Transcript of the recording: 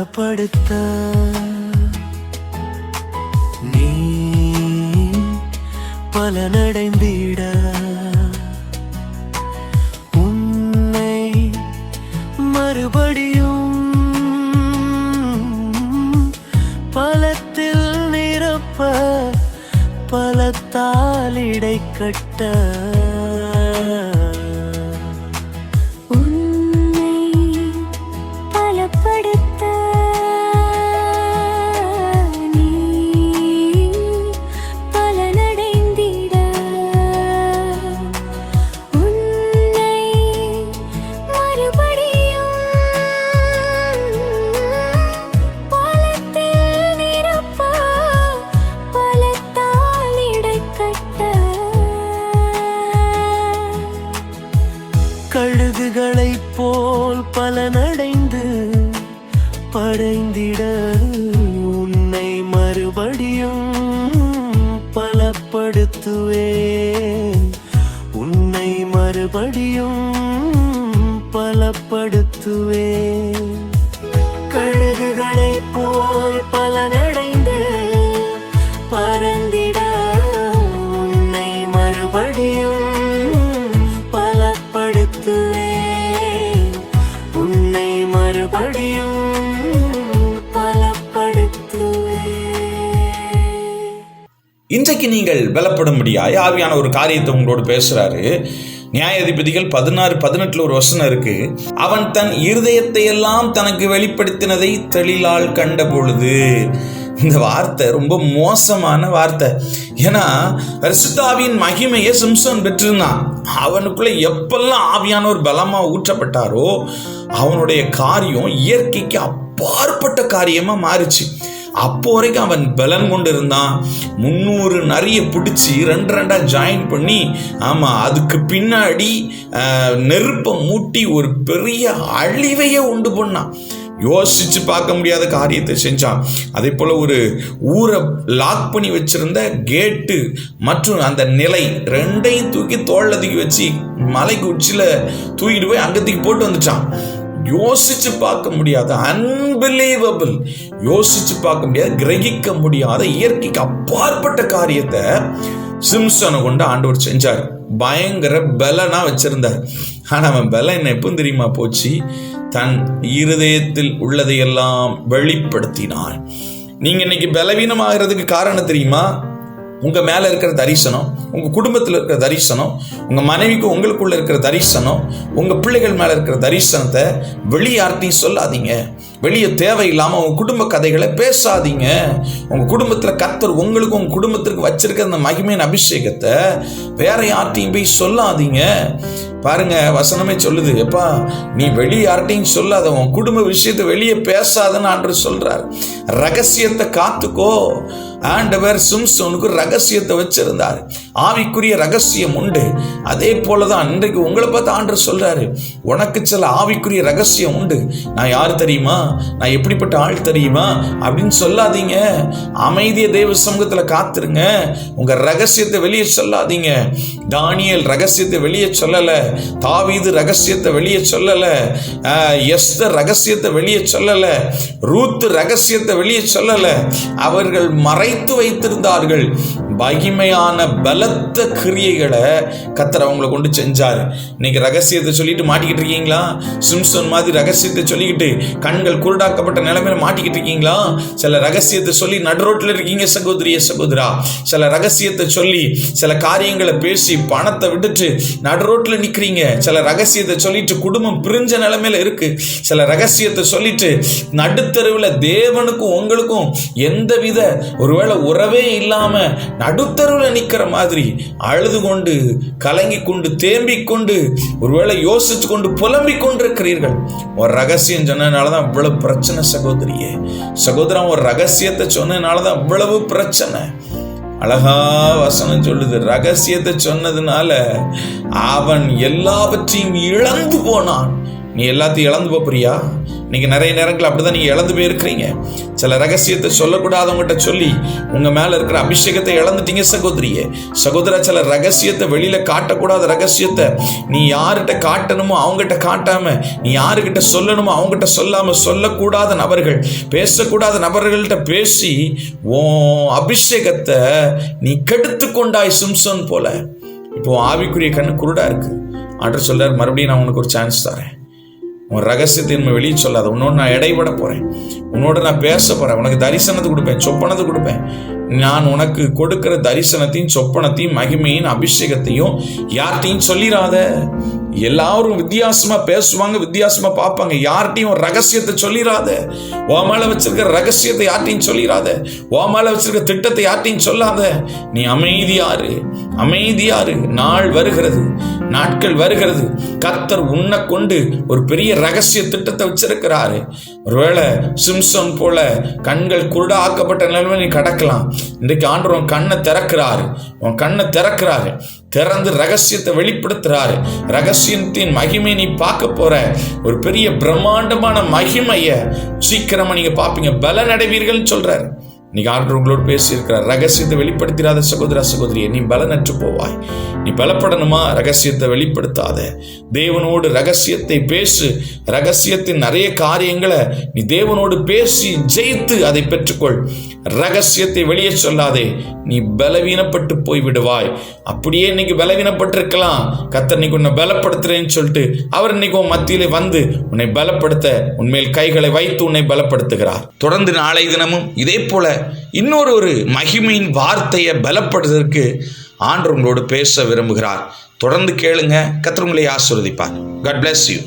பலப்படுத்த நீ பலனடைந்திட உன்னை மறுபடியும் பலத்தில் நிரப்ப பலத்தால் இடை கட்ட கழுகுகளைப் போல் பலனடைந்து படைந்திட உன்னை மறுபடியும் பலப்படுத்துவேன். உன்னை மறுபடியும் பலப்படுத்துவேன். கழுகுகளைப் போல் பலனடைந்து பறந்திட உன்னை மறுபடியும் உன்னை மறுபடியும் பலப்படுத்துவேன். இன்றைக்கு நீங்கள் பலப்படும்படியாய் ஆவியான ஒரு காரியத்தை உங்களோடு பேசுறாரு. நியாயாதிபதிகள் 16:18 ஒரு வசனம் இருக்கு. அவன் தன் இருதயத்தை எல்லாம் தனக்கு வெளிப்படுத்தினதை தெளிலால் கண்ட பொழுது. இந்த வார்த்தை ரொம்ப மோசமான வார்த்தை. ஏன்னா பரிசுத்த ஆவியின் மகிமையை சிம்சோன் பெற்றிருந்தான். அவனுக்குள்ள எப்பெல்லாம் ஆவியானவர் பலமா ஊற்றப்பட்டாரோ அவனுடைய காரியம் இயற்கைக்கு அப்பாற்பட்ட காரியமா மாறிச்சு. அப்போ வரைக்கும் அவன் பலன் கொண்டு இருந்தான். 300 நரியை பிடிச்சி 2 ஜாயின் பண்ணி, ஆமா, அதுக்கு பின்னாடி நெருப்பை மூட்டி ஒரு பெரிய அழிவையே உண்டு பண்ணான். யோசிச்சு பார்க்க முடியாத காரியத்தை செஞ்சான். அதே போல ஒரு ஊரை லாக் பண்ணி வச்சிருந்த கேட்டு மற்றும் அந்த நிலை 2ஐயும் தூக்கி தோல்ல தூக்கி வச்சு மலைக்கு உச்சில தூக்கிட்டு போய் அங்கத்துக்கு போட்டு வந்துட்டான். யோசிச்சு பார்க்க முடியாத, அன்பிலீவபிள், யோசிச்சு பார்க்க முடியாத, கிரகிக்க முடியாத, இயற்கைக்கு அப்பாற்பட்ட காரியத்தை சிம்சனை கொண்டு ஆண்டவர் செஞ்சார். பயங்கர பலனா வச்சிருந்தார். ஆனா அவன் பலம் என்ன எப்போ தெரியுமா போச்சு? தன் இருதயத்தில் உள்ளதையெல்லாம் வெளிப்படுத்தினான். நீங்க இன்னைக்கு பலவீனமாகிறதுக்கு காரணம் தெரியுமா? உங்க மேல இருக்கிற தரிசனம், உங்க குடும்பத்தில் இருக்கிற தரிசனம், உங்க மனைவிக்கு உங்களுக்குள்ள இருக்கிற தரிசனம், உங்க பிள்ளைகள் மேல இருக்கிற தரிசனத்தை வெளியார்ட்டையும் சொல்லாதீங்க. வெளியே தேவையில்லாம உங்க குடும்ப கதைகளை பேசாதீங்க. உங்க குடும்பத்துல கர்த்தர் உங்களுக்கு உங்க குடும்பத்திற்கு வச்சிருக்கிற அந்த மகிமையின் அபிஷேகத்தை வேற யார்ட்டையும் போய் சொல்லாதீங்க. பாருங்க, வசனமே சொல்லுது, எப்பா நீ வெளியே யார்ட்டையும் சொல்லாத, உன் குடும்ப விஷயத்தை வெளியே பேசாதன்னு ஆண்டவர் சொல்றார். ரகசியத்தை காத்துக்கோ. ஆண்டவர் சிம்சோனுக்கு ரகசியத்தை வச்சிருந்தார். ஆவிக்குரிய ரகசியம் உண்டு. அதே போலதான் இன்றைக்கு உங்களை பார்த்து ஆண்டவர் சொல்றாரு, உனக்கு சில ஆவிக்குரிய ரகசியம் உண்டு. நான் யார் தெரியுமா, நான் எப்படிப்பட்ட ஆள் தெரியுமா அப்படின்னு சொல்லாதீங்க. அமைதிய தேவ சமூகத்துல காத்துருங்க. உங்க ரகசியத்தை வெளியே சொல்லாதீங்க. தானியேல் ரகசியத்தை வெளியே சொல்லல. தாவீது ரகசியத்தை வெளியே சொல்லல. எஸ்தர் ரகசியத்தை வெளியே சொல்லல. ரூத் ரகசியத்தை வெளியே சொல்லல. அவர்கள் மறைத்து வைத்திருந்தார்கள். மகிமையான பலத்த கிரியைகளை கர்த்தர் அவங்களை கொண்டு செஞ்சாரு. இன்னைக்கு ரகசியத்தை சொல்லிட்டு மாட்டிக்கிட்டு இருக்கீங்களா? சிம்சோன் மாதிரி ரகசியத்தை சொல்லிக்கிட்டு கண்கள் குருடாக்கப்பட்ட நிலைமையில மாட்டிக்கிட்டு இருக்கீங்களா? சில ரகசியத்தை சொல்லி நடுரோட்டில் இருக்கீங்க சகோதரிய சகோதரா. சில ரகசியத்தை சொல்லி சில காரியங்களை பேசி பணத்தை விட்டுட்டு நடுரோட்டில் நிக்கிறீங்க. சில ரகசியத்தை சொல்லிட்டு குடும்பம் பிரிஞ்ச நிலைமையில இருக்கு. சில ரகசியத்தை சொல்லிட்டு நடுத்தருவில் தேவனுக்கும் உங்களுக்கும் எந்தவித ஒருவேளை உறவே இல்லாம நடுத்தருவில் நிக்கிற மாதிரி அழுது கொண்டு கலங்கி கொண்டு தேம்பிக் கொண்டு ஒருவேளை யோசிச்சு கொண்டு புலம்பிக் கொண்டிருக்கிறீர்கள். ஒரு ரகசியம் சொன்னதுனாலதான் இவ்வளவு பிரச்சனை சகோதரியே சகோதரன். ஒரு ரகசியத்தை சொன்னதுனாலதான் இவ்வளவு பிரச்சனை. அழகா வசனம் சொல்லுது, ரகசியத்தை சொன்னதுனால அவன் எல்லாவற்றையும் இழந்து போனான். நீ எல்லாத்தையும் இழந்து போறியா? இன்னைக்கு நிறைய நேரங்கள் அப்படிதான் நீங்க இழந்து போயிருக்கிறீங்க. சில ரகசியத்தை சொல்லக்கூடாதவங்ககிட்ட சொல்லி உங்க மேல இருக்கிற அபிஷேகத்தை இழந்துட்டீங்க சகோதரியே. சகோதரா, சில ரகசியத்தை வெளியில காட்டக்கூடாத ரகசியத்தை நீ யார்கிட்ட காட்டணுமோ அவங்ககிட்ட காட்டாம, நீ யாருக்கிட்ட சொல்லணுமோ அவங்ககிட்ட சொல்லாம, சொல்லக்கூடாத நபர்கள், பேசக்கூடாத நபர்கள்ட்ட பேசி உன் அபிஷேகத்தை நீ கெடுத்து கொண்டாய் சிம்சோன் போல. இப்போ ஆவிக்குரிய கண்ணு குருடா இருக்கு. ஆண்டவர் சொல்றாரு, மறுபடியும் நான் உனக்கு ஒரு சான்ஸ் தரேன். உன் ரகசியத்தை நம்ம வெளியே சொல்லாத. உன்னோட நான் இடைப்பட போறேன், உன்னோட நான் பேச போறேன், உனக்கு தரிசனத்தை கொடுப்பேன், சொப்பனத்தை கொடுப்பேன். நான் உனக்கு கொடுக்கிற தரிசனத்தையும் சொப்பனத்தையும் மகிமையின் அபிஷேகத்தையும் யார்கிட்டையும் சொல்லிடாத. எல்லாரும் வித்தியாசமா பேசுவாங்க, வித்தியாசமா பார்ப்பாங்க. யார்கிட்டையும் ரகசியத்தை சொல்லிடாத. உன் மேல வச்சிருக்கிற ரகசியத்தை யார்கிட்டையும் சொல்லிடாத. உன் மேல வச்சிருக்க திட்டத்தை யார்கிட்டையும் சொல்லாத. நீ அமைதியாரு, அமைதியாரு. நாள் வருகிறது, நாட்கள் வருகிறது. கர்த்தர் உன்னை கொண்டு ஒரு பெரிய ரகசிய திட்டத்தை வச்சிருக்கிறாரு. ஒருவேளை சிம்சோன் போல கண்கள் குருடா ஆக்கப்பட்ட நிலைமை நீ கடக்கலாம். இன்றைக்கு ஆண்டவர் உன் கண்ணை திறக்கிறாரு, உன் கண்ணை திறக்கிறாரு, திறந்து ரகசியத்தை வெளிப்படுத்துறாரு. ரகசியத்தின் மகிமை நீ பார்க்க போற. ஒரு பெரிய பிரம்மாண்டமான மகிமைய சீக்கிரமா நீங்க பார்ப்பீங்க. பலன் அடைவீர்கள் சொல்றாரு. இன்னைக்கு ஆண்டவர் உங்களோடு பேசியிருக்கிறார். ரகசியத்தை வெளிப்படுத்திடாத சகோதரா சகோதரியை, நீ பலனற்று போவாய். நீ பலப்படணுமா? ரகசியத்தை வெளிப்படுத்தாத. தேவனோடு ரகசியத்தை பேசு. ரகசியத்தின் நிறைய காரியங்களை நீ தேவனோடு பேசி ஜெயித்து அதை பெற்றுக்கொள். ரகசியத்தை வெளியே சொல்லாதே, நீ பலவீனப்பட்டு போய் விடுவாய். அப்படியே இன்னைக்கு பலவீனப்பட்டிருக்கலாம். கர்த்தர் இன்னைக்கு உன்னை பலப்படுத்துறேன்னு சொல்லிட்டு அவர் இன்னைக்கு உன் மத்தியிலே வந்து உன்னை பலப்படுத்த, உன்மேல் கைகளை வைத்து உன்னை பலப்படுத்துகிறார். தொடர்ந்து நாளை தினமும் இதே போல இன்னொரு மகிமையின் வார்த்தையை பலப்படுத்துவதற்கு ஆண்டவர் உங்களோடு பேச விரும்புகிறார். தொடர்ந்து கேளுங்க. கர்த்தர் உங்களை ஆசீர்வதிப்பார். God bless you.